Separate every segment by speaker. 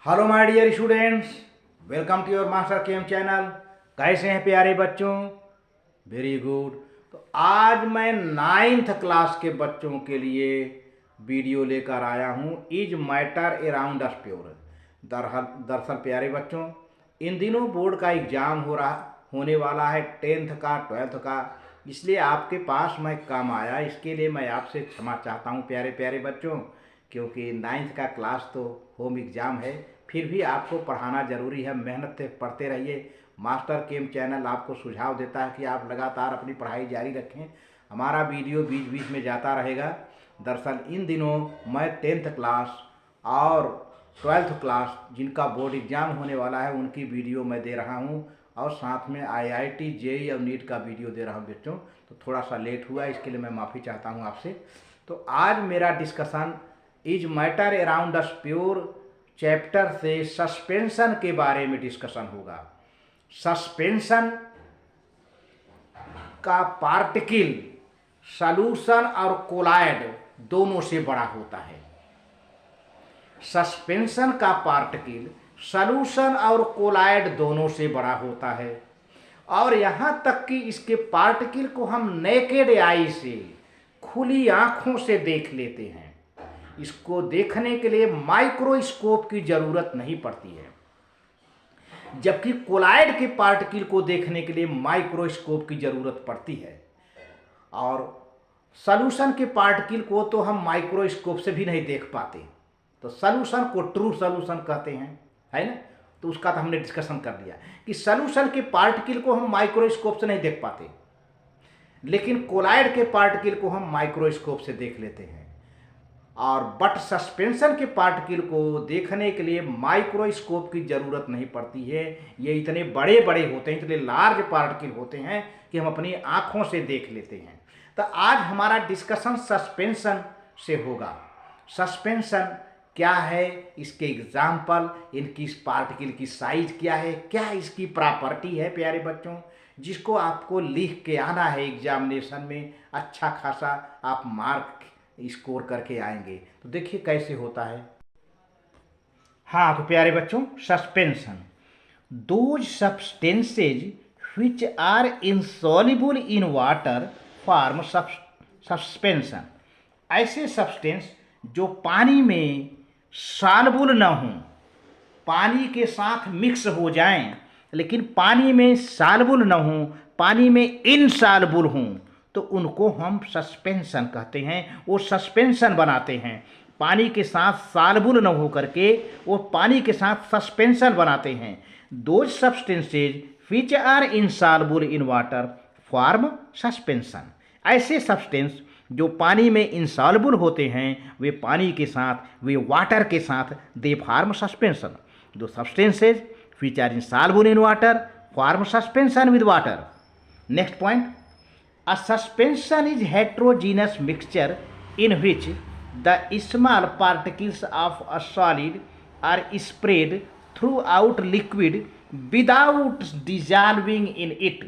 Speaker 1: Hello my dear students, welcome to your Master Chem channel. कैसे हैं प्यारे बच्चों? Very good. तो आज मैं 9th क्लास के बच्चों के लिए वीडियो लेकर आया हूं, is matter around us pure. दरअसल प्यारे बच्चों, इन दिनों बोर्ड का एग्ज़ाम होने वाला है, 10th का 12th का, इसलिए आपके पास मैं काम आया। इसके लिए मैं आपसे क्षमा चाहता हूं प्यारे प्यारे बच्चों, क्योंकि 9th का क्लास तो होम एग्ज़ाम है, फिर भी आपको पढ़ाना ज़रूरी है। मेहनत से पढ़ते रहिए। मास्टर केम चैनल आपको सुझाव देता है कि आप लगातार अपनी पढ़ाई जारी रखें। हमारा वीडियो बीच बीच में जाता रहेगा। दरअसल इन दिनों मैं 10th क्लास और 12th क्लास जिनका बोर्ड एग्ज़ाम होने वाला है उनकी वीडियो मैं दे रहा हूँ, और साथ में IIT JEE और नीट का वीडियो दे रहा हूँ बच्चों। तो थोड़ा सा लेट हुआ, इसके लिए मैं माफ़ी चाहता हूँ आपसे। तो आज मेरा discussion is matter around us pure chapter से सस्पेंशन के बारे में डिस्कशन होगा। सस्पेंशन का पार्टिकल सॉल्यूशन और कोलाइड दोनों से बड़ा होता है। सस्पेंशन का पार्टिकल सॉल्यूशन और कोलाइड दोनों से बड़ा होता है, और यहाँ तक कि इसके पार्टिकल को हम नेकेड आई से, खुली आँखों से देख लेते हैं। इसको देखने के लिए माइक्रोस्कोप की ज़रूरत नहीं पड़ती है, जबकि कोलाइड के पार्टिकल को देखने के लिए माइक्रोस्कोप की ज़रूरत पड़ती है। और सॉल्यूशन के पार्टिकल को तो हम माइक्रोस्कोप से भी नहीं देख पाते। तो सॉल्यूशन को ट्रू सॉल्यूशन कहते हैं, है ना। तो उसका तो हमने डिस्कशन कर लिया कि सॉल्यूशन के पार्टिकल को हम माइक्रोस्कोप से नहीं देख पाते, लेकिन कोलाइड के पार्टिकल को हम माइक्रोस्कोप से देख लेते हैं। और बट सस्पेंशन के पार्टिकल को देखने के लिए माइक्रोस्कोप की ज़रूरत नहीं पड़ती है। ये इतने बड़े बड़े होते हैं, इतने लार्ज पार्टिकल होते हैं कि हम अपनी आँखों से देख लेते हैं। तो आज हमारा डिस्कशन सस्पेंशन से होगा। सस्पेंशन क्या है, इसके एग्जाम्पल, इनकी इस पार्टिकल की साइज क्या है, क्या इसकी प्रॉपर्टी है प्यारे बच्चों, जिसको आपको लिख के आना है एग्जामिनेशन में। अच्छा खासा आप मार्क स्कोर करके आएंगे। तो देखिए कैसे होता है। हाँ तो प्यारे बच्चों, suspension, those substances which are insoluble in water form suspension. ऐसे सब्सटेंस जो पानी में सॉल्युबल न हों, पानी के साथ मिक्स हो जाएं, लेकिन पानी में सॉल्युबल न हों, पानी में इनसॉल्युबल हों, तो उनको हम सस्पेंशन कहते हैं। वो सस्पेंशन बनाते हैं। पानी के साथ सॉल्युबल न हो करके वो पानी के साथ सस्पेंशन बनाते हैं। Those substances which are insoluble in water form suspension. ऐसे सब्सटेंस जो पानी में इनसॉल्युबल होते हैं, वे पानी के साथ, वे वाटर के साथ, they form suspension. Those substances which are insoluble in water form suspension with water. Next point, a suspension is heterogeneous mixture in which the small particles of a solid are spread throughout liquid without dissolving in it।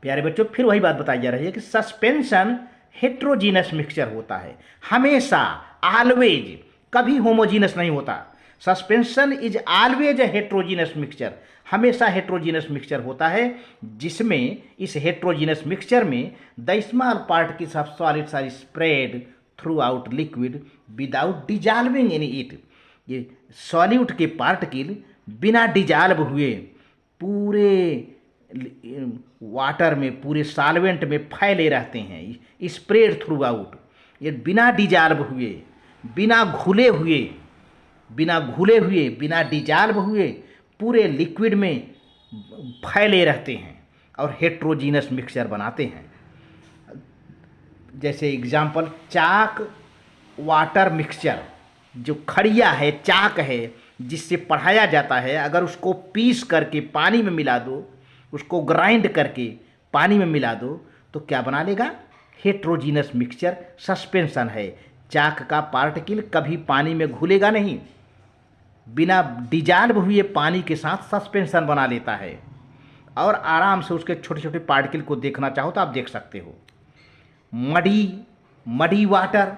Speaker 1: प्यारे बच्चों, फिर वही बात बताई जा रही है कि सस्पेंशन हेट्रोजीनस मिक्सचर होता है, हमेशा, ऑलवेज, कभी होमोजीनस नहीं होता। Suspension is always a heterogeneous mixture, हमेशा हेट्रोजीनस मिक्सचर होता है, जिसमें इस हेट्रोजीनस मिक्सचर में the small particles of solids are spread throughout liquid without dissolving in it. ये सॉल्यूट के पार्टिकल बिना डिजॉल्व हुए पूरे वाटर में, पूरे सॉल्वेंट में फैले रहते हैं, स्प्रेड थ्रू आउट। ये बिना डिजॉल्व हुए, बिना घुले हुए, बिना डिजॉल्व हुए पूरे लिक्विड में फैले रहते हैं और हेट्रोजीनस मिक्सचर बनाते हैं। जैसे एग्जाम्पल, चाक वाटर मिक्सचर, जो खड़िया है, चाक है, जिससे पढ़ाया जाता है, अगर उसको पीस करके पानी में मिला दो, उसको ग्राइंड करके पानी में मिला दो, तो क्या बना लेगा? Heterogeneous mixture. सस्पेंशन है, चाक का पार्टिकल कभी पानी में घुलेगा नहीं, बिना डिजॉल्व हुए पानी के साथ सस्पेंशन बना लेता है, और आराम से उसके छोटे छोटे पार्टिकल को देखना चाहो तो आप देख सकते हो। मडी वाटर,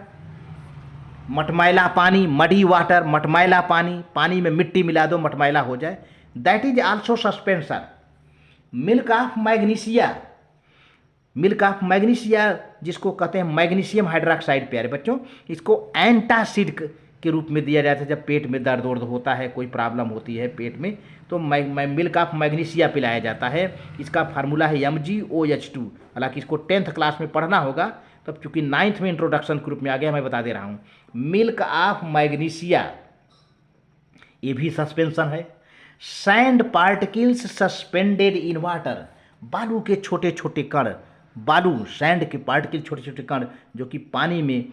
Speaker 1: मटमैला पानी, मडी वाटर, मटमैला पानी, पानी में मिट्टी मिला दो मटमैला हो जाए, that is also suspension. Milk of magnesia, milk of magnesia जिसको कहते हैं मैग्नीशियम हाइड्रोक्साइड प्यारे बच्चों, इसको एंटासिड के रूप में दिया जाता है जब पेट में दर्द वर्द होता है, कोई प्रॉब्लम होती है पेट में, तो मिल्क ऑफ मैग्नीशिया पिलाया जाता है। इसका फार्मूला है MgOH2। हालांकि इसको 10th क्लास में पढ़ना होगा, तब चूंकि 9th में इंट्रोडक्शन के रूप में आ गया, मैं बता दे रहा हूँ। मिल्क ऑफ मैग्नीशिया ये भी सस्पेंशन है। Sand particles suspended in water, बालू के छोटे छोटे कण, बालू सैंड के पार्टिकल छोटे छोटे कण जो कि पानी में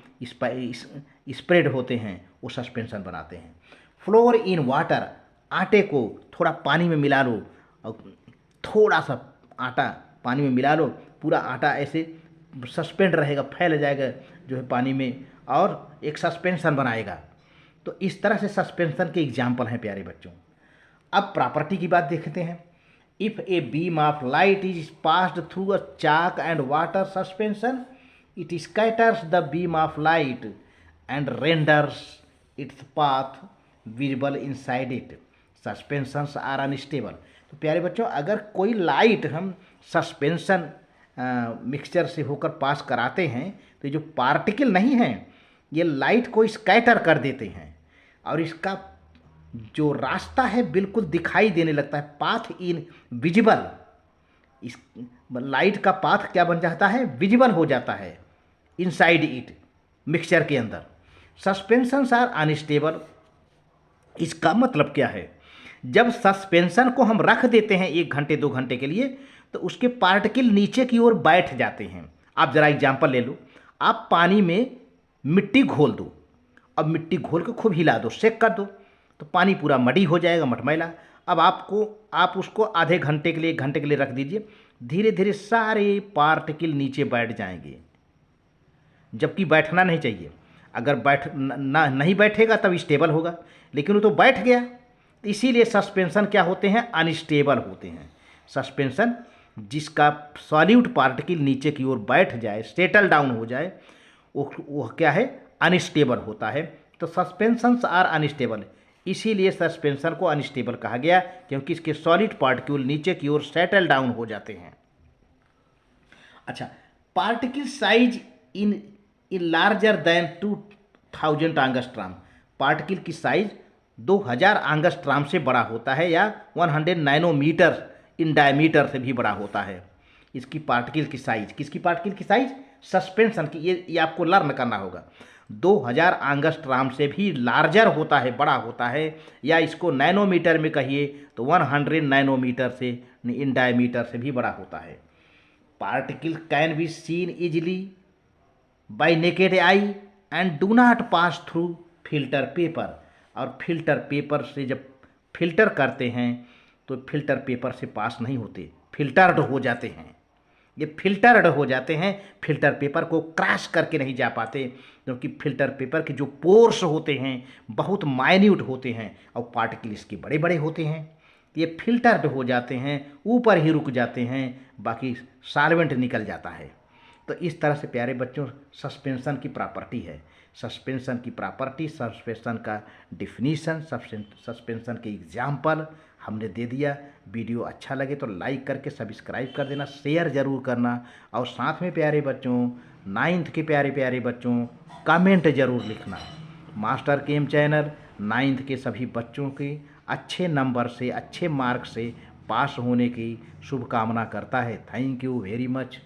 Speaker 1: स्प्रेड होते हैं, वो सस्पेंशन बनाते हैं। फ्लोर इन वाटर, आटे को थोड़ा पानी में मिला लो, और थोड़ा सा आटा पानी में मिला लो, पूरा आटा ऐसे सस्पेंड रहेगा, फैल जाएगा जो है पानी में, और एक सस्पेंशन बनाएगा। तो इस तरह से सस्पेंशन के एग्जाम्पल हैं प्यारे बच्चों। अब प्रॉपर्टी की बात देखते हैं। If a beam of light is passed through a chalk and water suspension, it scatters the beam of light and renders its path visible inside it. Suspensions are unstable. तो प्यारे बच्चों, अगर कोई लाइट हम सस्पेंशन मिक्सचर से होकर पास कराते हैं, तो ये जो पार्टिकल नहीं हैं, ये लाइट को स्कैटर कर देते हैं, और इसका जो रास्ता है बिल्कुल दिखाई देने लगता है, पाथ इन विजिबल। इस लाइट का पाथ क्या बन जाता है, विजिबल हो जाता है इनसाइड इट, मिक्सचर के अंदर। सस्पेंशंस आर अनस्टेबल, इसका मतलब क्या है, जब सस्पेंशन को हम रख देते हैं 1 घंटे 2 घंटे के लिए, तो उसके पार्टिकल नीचे की ओर बैठ जाते हैं। आप ज़रा एग्जांपल ले लो, आप पानी में मिट्टी घोल दो, अब मिट्टी घोल के खूब हिला दो, शेक कर दो, तो पानी पूरा मडी हो जाएगा, मटमैला। अब आप उसको आधे घंटे के लिए 1 घंटे के लिए रख दीजिए, धीरे धीरे सारे पार्टिकल नीचे बैठ जाएंगे, जबकि बैठना नहीं चाहिए। अगर नहीं बैठेगा तब स्टेबल होगा, लेकिन वो तो बैठ गया। इसीलिए सस्पेंशन क्या होते हैं, अनस्टेबल होते हैं। सस्पेंशन जिसका सॉल्यूट पार्टिकल नीचे की ओर बैठ जाए, सेटल डाउन हो जाए, वो क्या है, अनस्टेबल होता है। तो सस्पेंशंस आर अनस्टेबल, इसीलिए सस्पेंशन को अनस्टेबल कहा गया, क्योंकि इसके सॉलिड पार्टिकल नीचे की ओर सेटल डाउन हो जाते हैं। अच्छा, particle size in larger than 2000 angstrom, particle की साइज 2000 एंगस्ट्रॉम से बड़ा होता है, या 100 नैनोमीटर इन डायमीटर से भी बड़ा होता है। इसकी पार्टिकल की साइज, किसकी पार्टिकल की साइज, सस्पेंशन की, ये आपको लर्न करना होगा। 2000 एंगस्ट्रॉम से भी लार्जर होता है, बड़ा होता है, या इसको नैनोमीटर में कहिए तो 100 नैनोमीटर से इन डायमीटर से भी बड़ा होता है। Particle can be seen easily bye naked eye and do not pass through filter paper, और फिल्टर पेपर से जब फिल्टर करते हैं तो फिल्टर पेपर से पास नहीं होते, फिल्टर्ड हो जाते हैं। ये फिल्टर्ड हो जाते हैं, फिल्टर पेपर को क्रैश करके नहीं जा पाते, क्योंकि फिल्टर पेपर के जो पोर्स होते हैं बहुत माइन्यूट होते हैं, और पार्टिकल इसके बड़े बड़े होते हैं। ये फिल्टर्ड हो जाते हैं, ऊपर ही रुक जाते हैं, बाकी सॉल्वेंट निकल जाता है। तो इस तरह से प्यारे बच्चों सस्पेंशन की प्रॉपर्टी है। सस्पेंशन की प्रॉपर्टी, सस्पेंशन का डिफिनीशन, सस्पेंशन के एग्जाम्पल हमने दे दिया। वीडियो अच्छा लगे तो लाइक करके सब्सक्राइब कर देना, शेयर ज़रूर करना, और साथ में प्यारे बच्चों 9th के प्यारे प्यारे बच्चों कमेंट ज़रूर लिखना। मास्टर केम चैनल 9th के सभी बच्चों के अच्छे नंबर से, अच्छे मार्क से पास होने की शुभकामना करता है। Thank you very much.